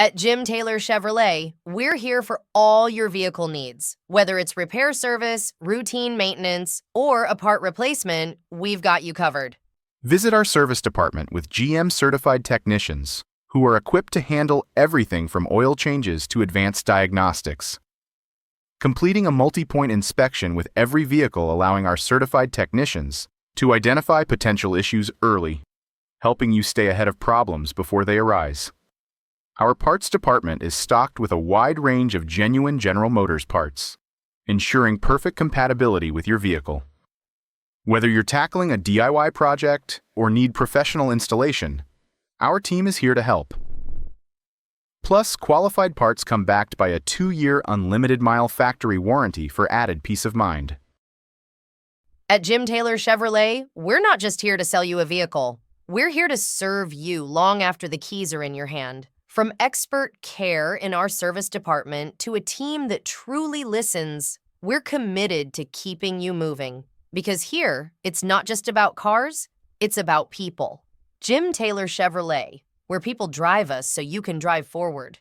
At Jim Taylor Chevrolet, we're here for all your vehicle needs. Whether it's repair service, routine maintenance, or a part replacement, we've got you covered. Visit our service department with GM-certified technicians who are equipped to handle everything from oil changes to advanced diagnostics. Completing a multi-point inspection with every vehicle allowing our certified technicians to identify potential issues early, helping you stay ahead of problems before they arise. Our parts department is stocked with a wide range of genuine General Motors parts, ensuring perfect compatibility with your vehicle. Whether you're tackling a DIY project or need professional installation, our team is here to help. Plus, qualified parts come backed by a 2-year unlimited-mile factory warranty for added peace of mind. At Jim Taylor Chevrolet, we're not just here to sell you a vehicle. We're here to serve you long after the keys are in your hand. From expert care in our service department to a team that truly listens, we're committed to keeping you moving. Because here, it's not just about cars, it's about people. Jim Taylor Chevrolet, where people drive us so you can drive forward.